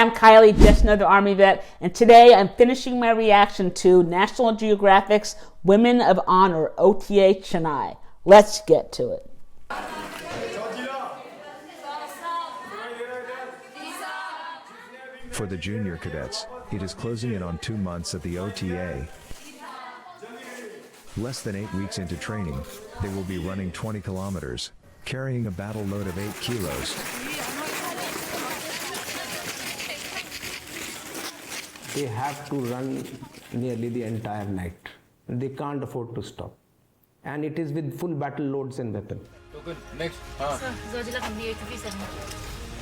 I'm Kylie, just another Army vet, and today I'm finishing my reaction to National Geographic's Women of Honor, OTA Chennai. Let's get to it. For the junior cadets, it is closing in on 2 months at the OTA. Less than 8 weeks into training, they will be running 20 kilometers, carrying a battle load of 8 kilos. They have to run nearly the entire night. They can't afford to stop. And it is with full battle loads and weapons. Token, next. Sir, Zojila company 857.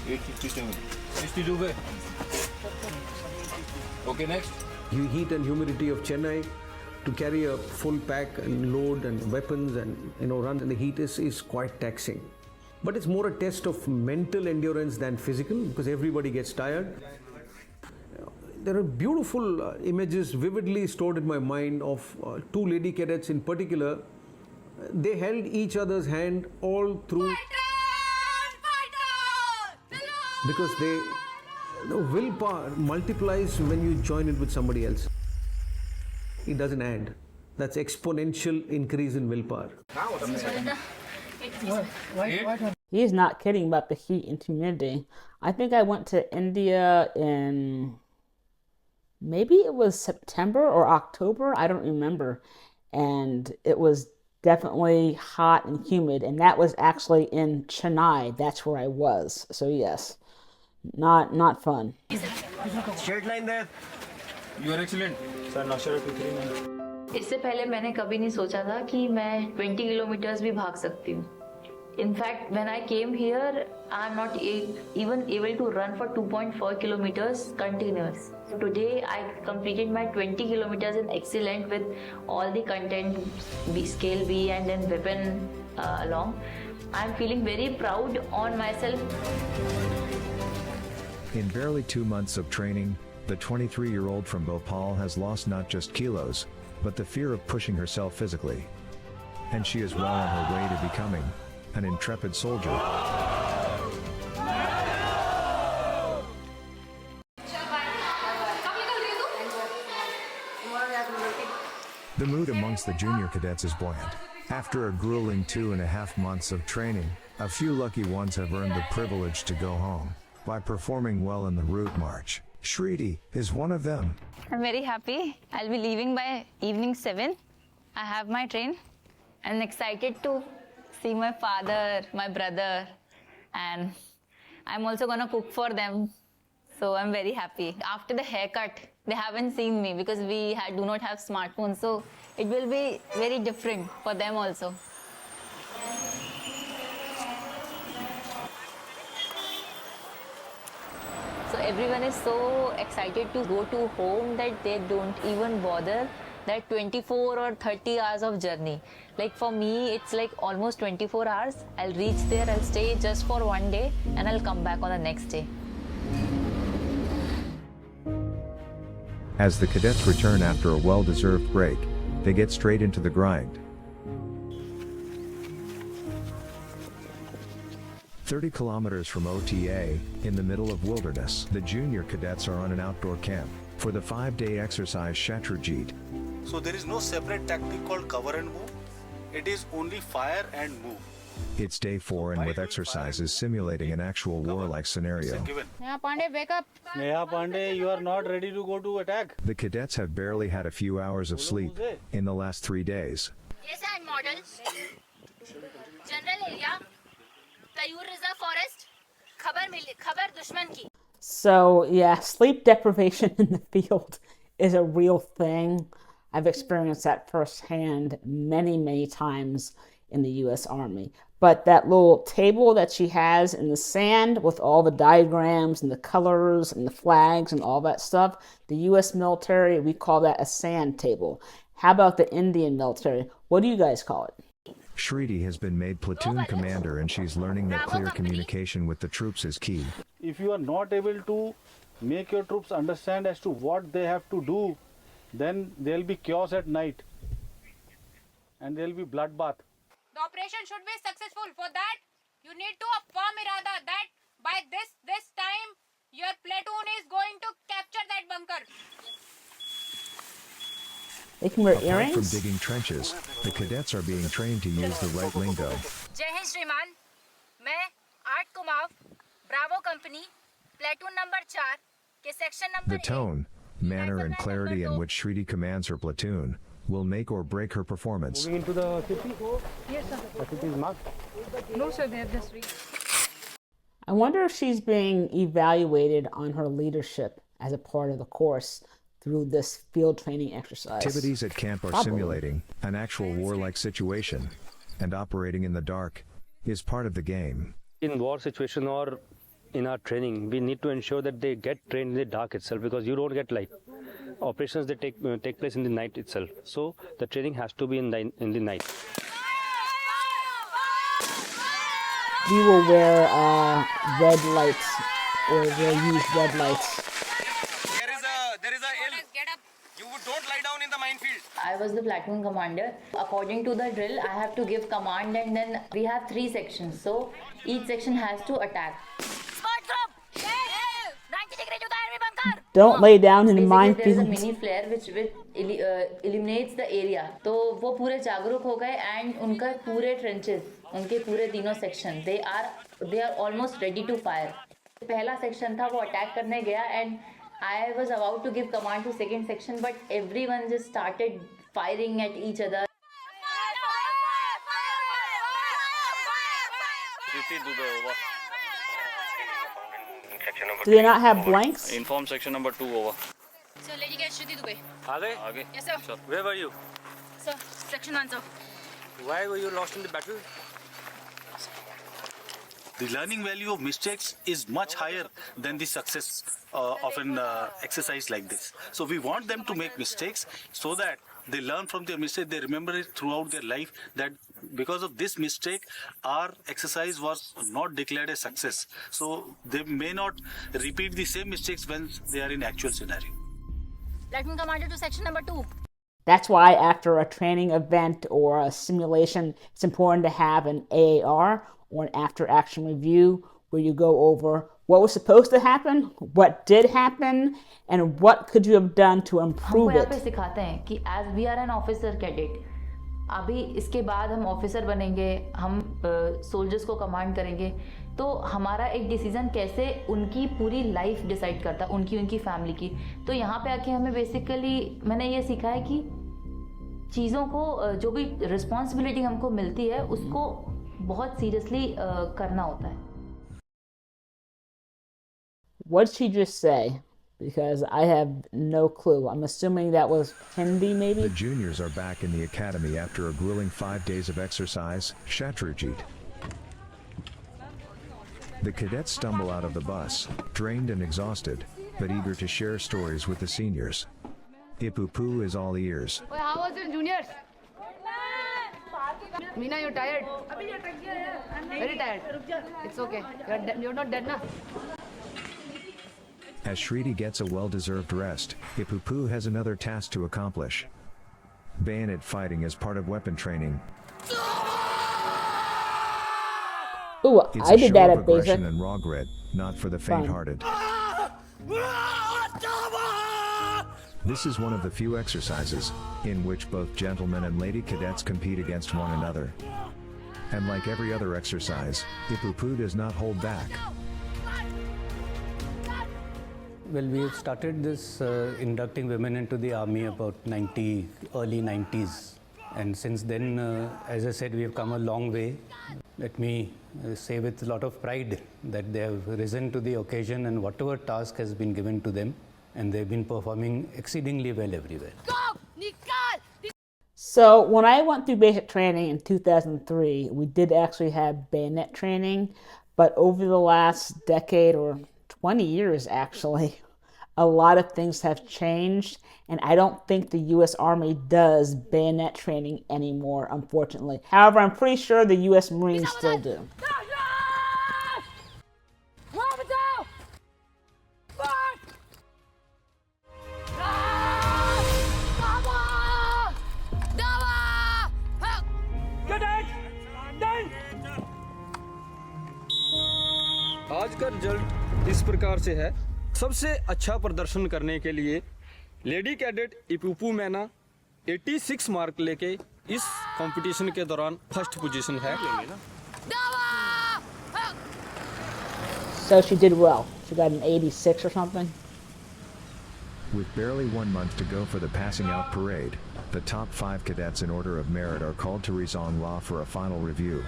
857. 62. Okay, next. Heat and humidity of Chennai to carry a full pack and load and weapons and run in the heat is quite taxing. But it's more a test of mental endurance than physical because everybody gets tired. There are beautiful images vividly stored in my mind of 2 lady cadets in particular. They held each other's hand all through because the willpower multiplies when you join it with somebody else. It doesn't add. That's exponential increase in willpower. He's not kidding about the heat and humidity. I think I went to India in maybe it was September or October, I don't remember. And it was definitely hot and humid, and that was actually in Chennai. That's where I was. So yes, not fun. Straight line there. You are excellent. Sir, Nashara 239. इससे पहले मैंने कभी नहीं सोचा था कि मैं 20 kilometres भी भाग सकती हूँ. In fact, when I came here, I am not even able to run for 2.4 kilometers continuous. Today, I completed my 20 kilometers in excellent with all the content, scale B and then weapon along. I am feeling very proud on myself. In barely 2 months of training, the 23-year-old from Bhopal has lost not just kilos, but the fear of pushing herself physically. And she is well on her way to becoming an intrepid soldier. The mood amongst the junior cadets is buoyant. After a grueling 2.5 months of training, a few lucky ones have earned the privilege to go home by performing well in the route march. Shriti is one of them. I'm very happy. I'll be leaving by evening 7. I have my train. I'm excited to see my father, my brother, and I'm also gonna cook for them. So I'm very happy. After the haircut, they haven't seen me because we do not have smartphones. So it will be very different for them also. So everyone is so excited to go to home that they don't even bother that 24 or 30 hours of journey. Like for me, it's like almost 24 hours. I'll reach there, I'll stay just for 1 day and I'll come back on the next day. As the cadets return after a well-deserved break, they get straight into the grind. 30 kilometers from OTA, in the middle of wilderness, the junior cadets are on an outdoor camp for the 5-day exercise Shatrujit. So there is no separate tactic called cover and move. It is only fire and move. It's day 4 and with exercises simulating an actual war-like scenario. Neha Pandey, wake up! Neha Pandey, you are not ready to go to attack. The cadets have barely had a few hours of sleep in the last 3 days. Yes, I'm model. General area. Tayur Reserve Forest. Khabar dushman ki. So yeah, sleep deprivation in the field is a real thing. I've experienced that firsthand many times in the U.S. Army. But that little table that she has in the sand with all the diagrams and the colors and the flags and all that stuff, the U.S. military, we call that a sand table. How about the Indian military? What do you guys call it? Shriti has been made platoon commander and she's learning that clear communication with the troops is key. If you are not able to make your troops understand as to what they have to do, then there will be chaos at night and there will be bloodbath. The operation should be successful. For that, you need to a firm irada that by this time Your platoon is going to capture that bunker. They can wear Apart from earrings? digging trenches, the cadets are being trained to use the right lingo. जय हिंद श्रीमान, मैं 8 Kumaon, Bravo company, platoon number 4 के section number The tone, manner, and clarity in which Shriti commands her platoon will make or break her performance. Moving into the city? Yes, sir. The city is marked? No, sir, they have just reached. I wonder if she's being evaluated on her leadership as a part of the course through this field training exercise. Activities at camp are Probably. simulating an actual war-like situation, and operating in the dark is part of the game. In war situation or in our training, we need to ensure that they get trained in the dark itself, because you don't get light. Operations they take place in the night itself. So the training has to be in the night. We will wear red lights, or we'll use red lights. There is a hill. You don't lie down in the minefield. I was the platoon commander. According to the drill, I have to give command, and then we have 3 sections. So each section has to attack. Spot drop. 90 degree to the enemy bunker. Don't lay down in the Basically, there is a minefield. mini flare which eliminates the area. तो वो पूरे जागरूक हो गए, and उनका पूरे trenches, उनके पूरे तीनों section, they are almost ready to fire. पहला section था वो attack करने गया, and I was about to give command to second section, but everyone just started firing at each other. Do they not have blanks? Inform section number 2 over. So lady get Shruti Dubey. Aage. Yes sir. Sure. Where were you? Sir, section 1 sir. Why were you lost in the battle? The learning value of mistakes is much higher than the success of an exercise like this. So we want them to make mistakes so that they learn from their mistake, they remember it throughout their life, that because of this mistake, our exercise was not declared a success. So they may not repeat the same mistakes when they are in actual scenario. Platoon commander to section number 2. That's why after a training event or a simulation, it's important to have an AAR, or an after-action review, where you go over what was supposed to happen, what did happen, and what could you have done to improve हमको यहाँ it. पे सिखाते हैं कि as we are an officer cadet, अभी इसके बाद हम ऑफिसर बनेंगे, हम सोल्जर्स को कमांड करेंगे, तो हमारा एक डिसीजन कैसे उनकी पूरी लाइफ डिसाइड करता, उनकी फैमिली की. तो यहाँ पे आके हमें बेसिकली मैंने ये सीखा है कि चीज़ों को, जो भी रिस्पॉन्सिबिलिटी हमको मिलती है, उसको बहुत सीरियसली करना होता है. What did she just say? Because I have no clue. I'm assuming that was Hindi, maybe? The juniors are back in the academy after a grueling 5 days of exercise, Shatrujit. The cadets stumble out of the bus, drained and exhausted, but eager to share stories with the seniors. Ipupu is all ears. How was it, juniors? Meena, you're tired? Very tired. It's okay. You're not dead, na? As Shriti gets a well-deserved rest, Ipupu has another task to accomplish. Bayonet fighting is part of weapon training. Ooh, It's I a did show that of at basic. aggression and raw grit, not for the faint-hearted. This is one of the few exercises in which both gentlemen and lady cadets compete against one another. And like every other exercise, Ipupu does not hold back. Well, we have started this inducting women into the army about early 90s. And since then, as I said, we have come a long way. Let me say with a lot of pride that they have risen to the occasion, and whatever task has been given to them, and they've been performing exceedingly well everywhere. So when I went through basic training in 2003, we did actually have bayonet training, but over the last decade or 20 years actually, a lot of things have changed, and I don't think the U.S. Army does bayonet training anymore, unfortunately. However, I'm pretty sure the U.S. Marines still do. आज का result इस प्रकार से है सबसे अच्छा प्रदर्शन करने के लिए लेडी कैडेट इपुपू मैना 86 मार्क लेके इस कंपटीशन के दौरान फर्स्ट पोजीशन है। So she did well. She got an 86 or something. With barely 1 month to go for the passing out parade, the top 5 cadets in order of merit are called to Rizongla for a final review.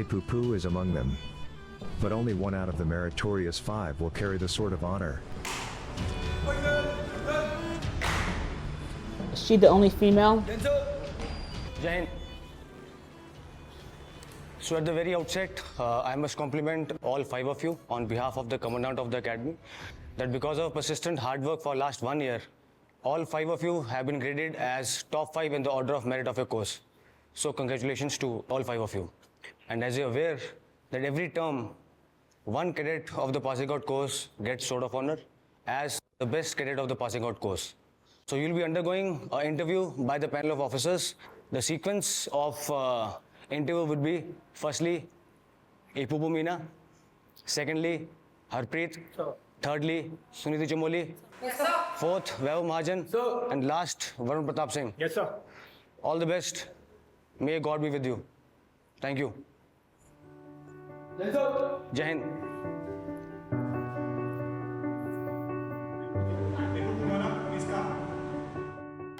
Ipupu is among them. But only one out of the meritorious 5 will carry the Sword of Honor. Is she the only female? Jai. So at the very outset, I must compliment all 5 of you on behalf of the Commandant of the Academy that because of persistent hard work for last 1 year, all 5 of you have been graded as top 5 in the order of merit of your course. So congratulations to all 5 of you. And as you're aware that every term, one cadet of the passing out course gets Sword of Honor as the best cadet of the passing out course. So you'll be undergoing an interview by the panel of officers. The sequence of interview would be firstly Ipupu Meena, secondly Harpreet, thirdly Suniti Chamoli, fourth Vaibhav Mahajan, and last Varun Pratap Singh. Yes, sir. All the best. May God be with you. Thank you. Jai Hind.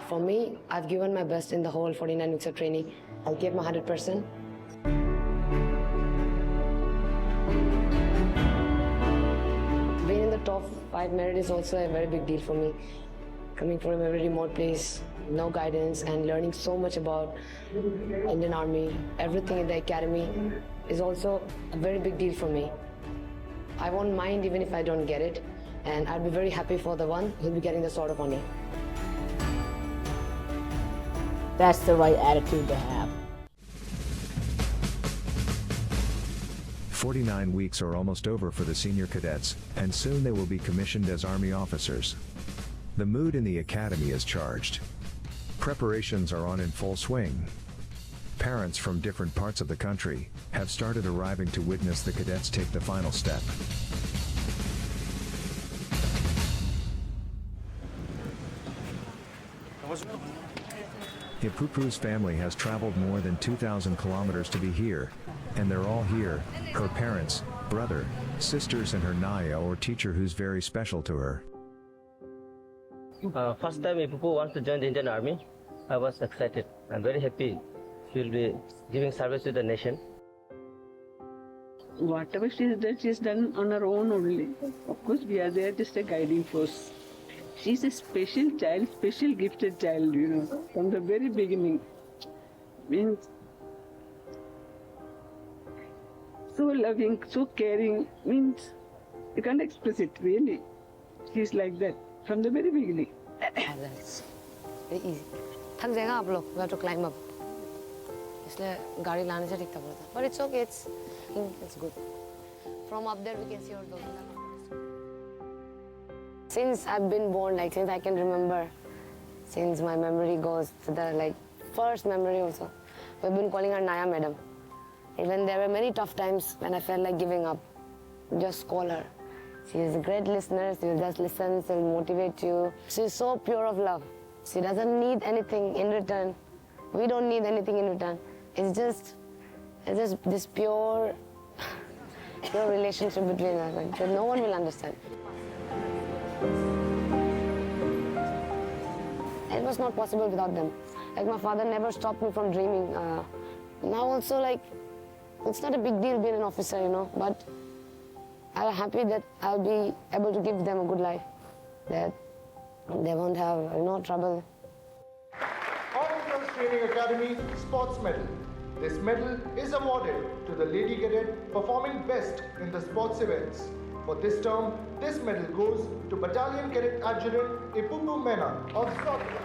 For me, I've given my best in the whole 49 weeks of training. I gave my 100%. Being in the top 5 merit is also a very big deal for me. Coming from a very remote place, no guidance, and learning so much about Indian Army, everything in the academy is also a very big deal for me. I won't mind even if I don't get it, and I'll be very happy for the one who'll be getting the Sword of Honor. That's the right attitude to have. 49 weeks are almost over for the senior cadets, and soon they will be commissioned as Army officers. The mood in the academy is charged. Preparations are on in full swing. Parents from different parts of the country have started arriving to witness the cadets take the final step. Ipupu's family has traveled more than 2,000 kilometers to be here, and they're all here, her parents, brother, sisters and her Naya or teacher who's very special to her. First time Ipupu wants to join the Indian Army, I was excited. I'm very happy she will be giving service to the nation. Whatever she has done on her own only. Of course, we are there just a guiding force. She's a special child, special gifted child, you know, from the very beginning. Means so loving, so caring, means you can't express it really. She's like that from the very beginning. That's very easy. थक जाएगा आप लोग. We have to climb up. इसलिए गाड़ी लाने से ठीक था पड़ता. But it's okay. It's good. From up there we can see all those. Since I've been born, like since I can remember, since my memory goes to the first memory also, we've been calling her Naya Madam. Even there were many tough times when I felt like giving up, just call her. She is a great listener. She will just listen. She will motivate you. She is so pure of love. She doesn't need anything in return. We don't need anything in return. It's just this pure relationship between us that no one will understand. It was not possible without them. Like my father never stopped me from dreaming. Now also it's not a big deal being an officer, you know, but I'm happy that I'll be able to give them a good life, that they won't have, trouble. Officers Training Academy Sports Medal. This medal is awarded to the lady cadet performing best in the sports events. For this term, this medal goes to Battalion Cadet Adjutant Ipupu Mena of Scotland.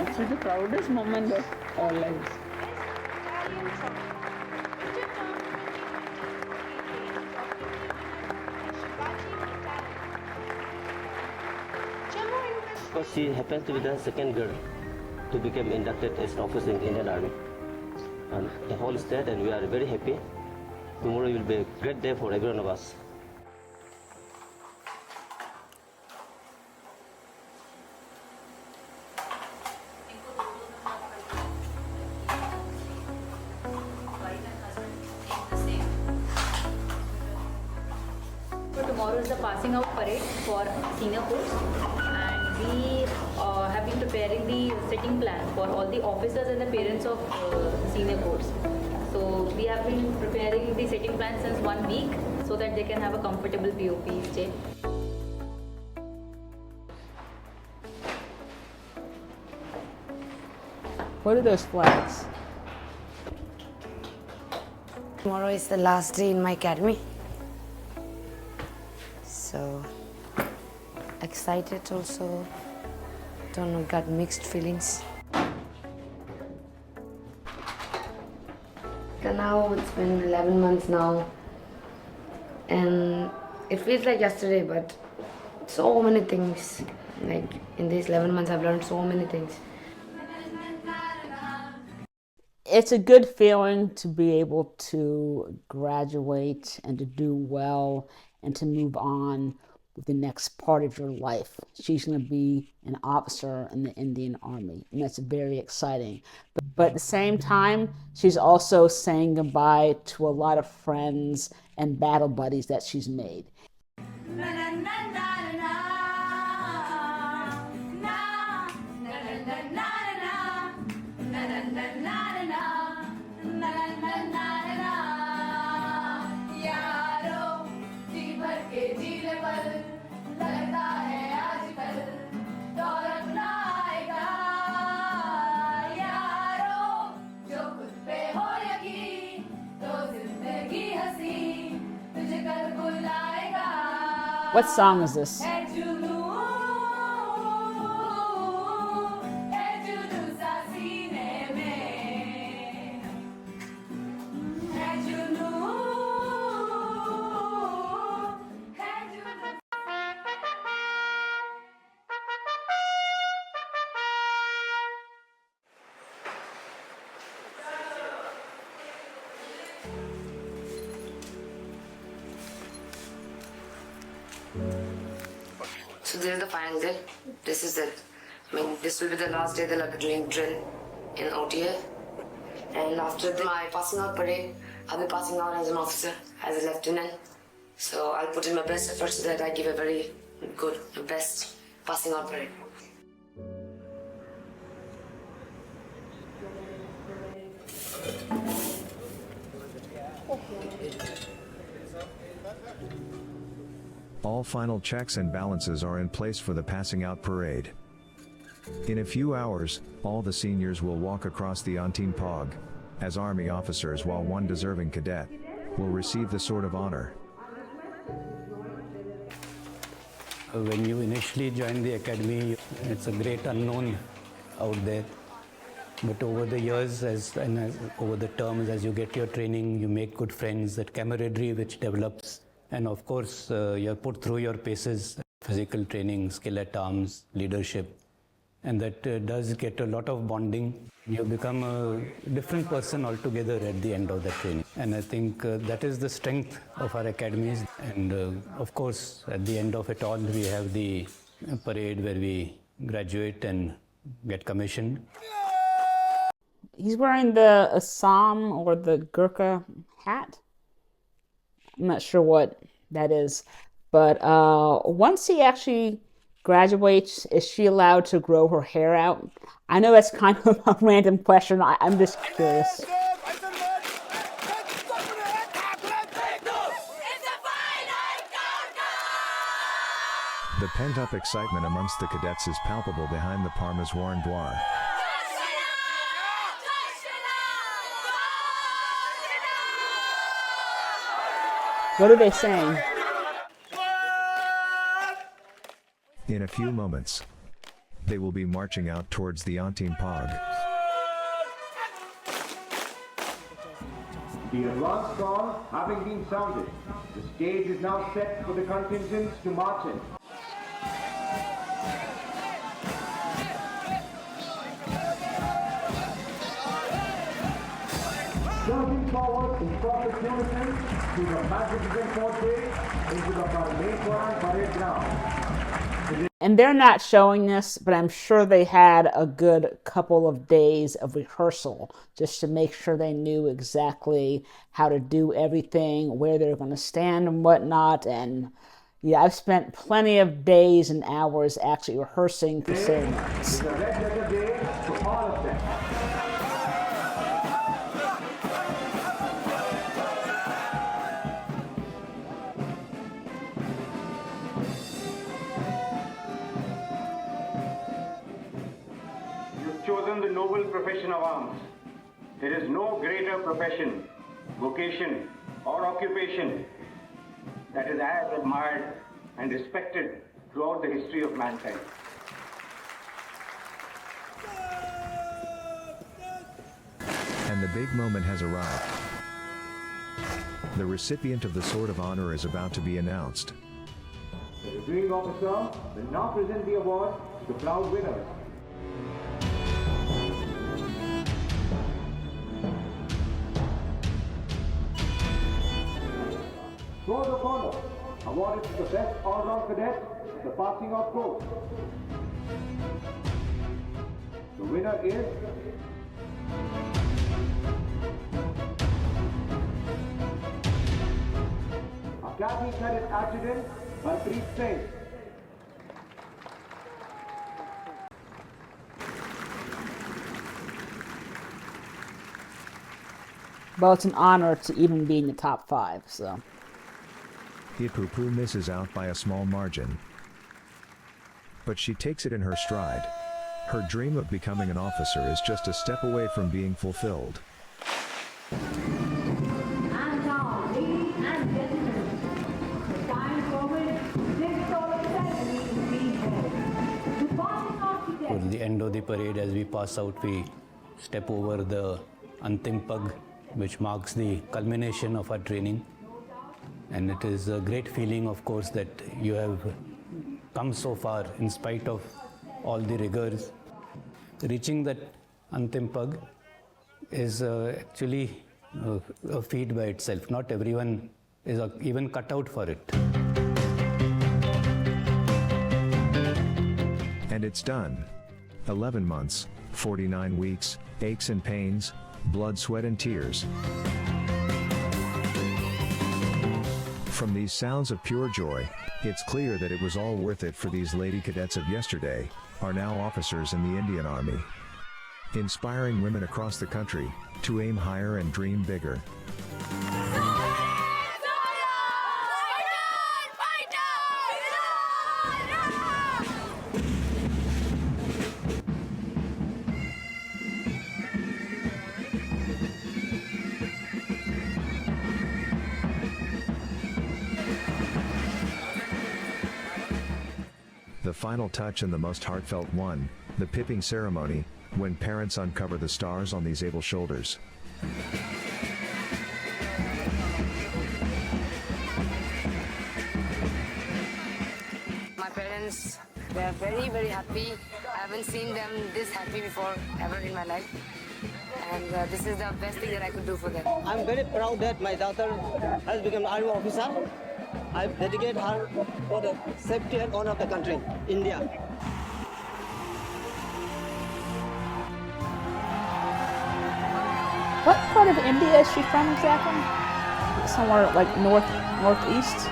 This is the proudest moment of our lives. Because she happens to be the second girl. to become inducted as an officer in the Indian Army. And the whole state, and we are very happy. Tomorrow will be a great day for every one of us. So tomorrow is the passing out parade for senior corps, and we have been preparing the sitting plan for all the officers and the parents of senior corps. So we have been preparing the sitting plan since 1 week so that they can have a comfortable POP each day. What are those flags? Tomorrow is the last day in my academy. So excited also. Don't know, got mixed feelings. So now it's been 11 months now, and it feels like yesterday, but so many things. Like in these 11 months, I've learned so many things. It's a good feeling to be able to graduate and to do well and to move on with the next part of your life. She's going to be an officer in the Indian Army, and that's very exciting. But at the same time, she's also saying goodbye to a lot of friends and battle buddies that she's made. What song is this? So this is the final day. This is it. I mean, this will be the last day they'll be doing drill in OTA. And after my passing out parade, I'll be passing out as an officer, as a lieutenant. So I'll put in my best effort so that I give a very good, best passing out parade. All final checks and balances are in place for the passing out parade. In a few hours, all the seniors will walk across the Antim Pog as Army officers, while one deserving cadet will receive the Sword of Honor. When you initially join the academy, it's a great unknown out there. But over the years, over the terms, as you get your training, you make good friends, that camaraderie which develops. And of course, you're put through your paces, physical training, skill at arms, leadership. And that does get a lot of bonding. You become a different person altogether at the end of that training. And I think that is the strength of our academies. And of course, at the end of it all, we have the parade where we graduate and get commissioned. He's wearing the Assam or the Gurkha hat. I'm not sure what that is. But once he actually graduates, is she allowed to grow her hair out? I know that's kind of a random question. I'm just curious. The pent-up excitement amongst the cadets is palpable behind the Parmas worn Dwar. What are they saying? In a few moments, they will be marching out towards the Antim Pog. The advance call having been sounded, the stage is now set for the contingents to march in. Surging forward in perfect unison to the magnificent portrait into the main parade ground. And they're not showing this, but I'm sure they had a good couple of days of rehearsal just to make sure they knew exactly how to do everything, where they're going to stand and whatnot. And yeah, I've spent plenty of days and hours actually rehearsing for ceremonies. It's a red letter day for all of them. You've chosen the noble profession of arms. There is no greater profession, vocation, or occupation that is as admired and respected throughout the history of mankind. And the big moment has arrived. The recipient of the Sword of Honor is about to be announced. The reviewing officer will now present the award to the proud winners. Sword of Honor, awarded to the best all-round cadet at the passing out course. The winner is Academy Cadet Adjutant Harpreet Singh. Well, it's an honor to even be in the top 5, so. Ipupu misses out by a small margin. But she takes it in her stride. Her dream of becoming an officer is just a step away from being fulfilled. And now, ladies and gentlemen, the time for this solemn ceremony is being held. The passing of the Towards the end of the parade, as we pass out, we step over the Antim Pag, which marks the culmination of our training. And it is a great feeling, of course, that you have come so far in spite of all the rigors. Reaching that Antim Pag is actually a feat by itself. Not everyone is even cut out for it. And it's done. 11 months, 49 weeks, aches and pains, blood, sweat, and tears. From these sounds of pure joy, it's clear that it was all worth it for these lady cadets of yesterday, are now officers in the Indian Army. Inspiring women across the country to aim higher and dream bigger. The final touch and the most heartfelt one, the pipping ceremony, when parents uncover the stars on these able shoulders. My parents, they are very, very happy. I haven't seen them this happy before, ever in my life. And this is the best thing that I could do for them. I'm very proud that my daughter has become an army officer. I dedicate her for the safety and honor of the country, India. What part of India is she from exactly? Somewhere like northeast?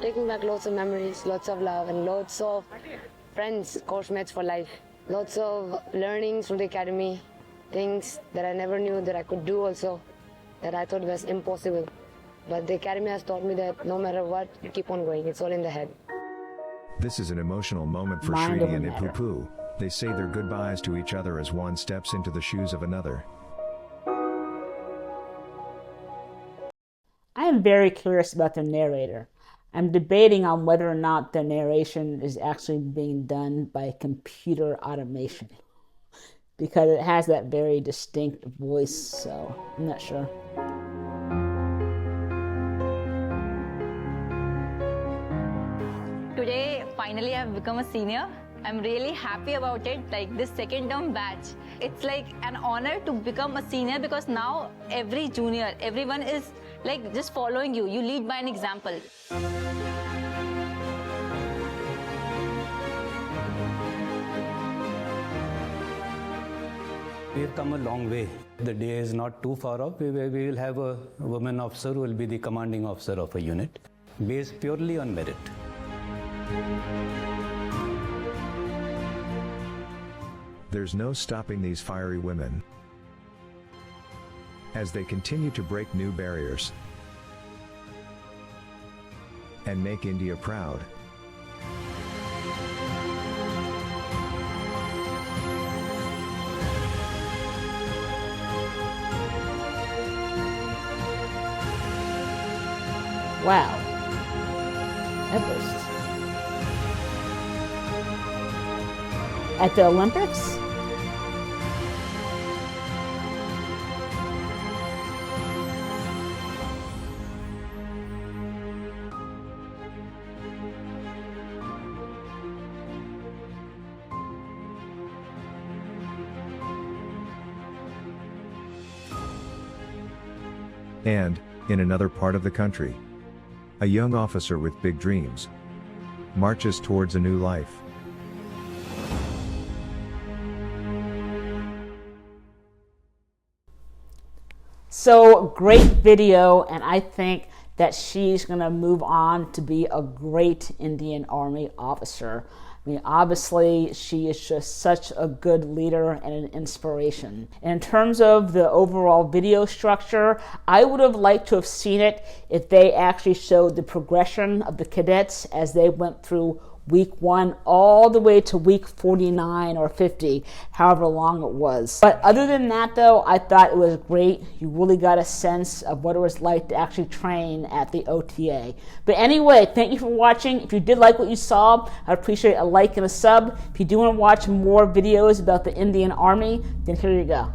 Taking back lots of memories, lots of love, and lots of friends, course mates for life. Lots of learnings from the academy, things that I never knew that I could do also, that I thought was impossible. But the academy has taught me that no matter what, you keep on going. It's all in the head. This is an emotional moment for Mind Srini over and matter. Ipupu. They say their goodbyes to each other as one steps into the shoes of another. I am very curious about the narrator. I'm debating on whether or not the narration is actually being done by computer automation, because it has that very distinct voice, so I'm not sure. Today today finally have become a senior. I'm really happy about it, like this second term batch. It's like an honor to become a senior because now every junior, everyone is like just following you. You lead by an example. We've come a long way. The day is not too far off. We will have a woman officer who will be the commanding officer of a unit, based purely on merit. There's no stopping these fiery women as they continue to break new barriers and make India proud. Wow. Everest. At the Olympics? And, in another part of the country, a young officer with big dreams marches towards a new life. So great video, and I think that she's going to move on to be a great Indian Army officer. I mean, obviously, she is just such a good leader and an inspiration. In terms of the overall video structure, I would have liked to have seen it if they actually showed the progression of the cadets as they went through week 1 all the way to week 49 or 50, however long it was. But other than that though, I thought it was great. You really got a sense of what it was like to actually train at the OTA. But anyway, thank you for watching. If you did like what you saw, I'd appreciate a like and a sub. If you do want to watch more videos about the Indian Army, then here you go.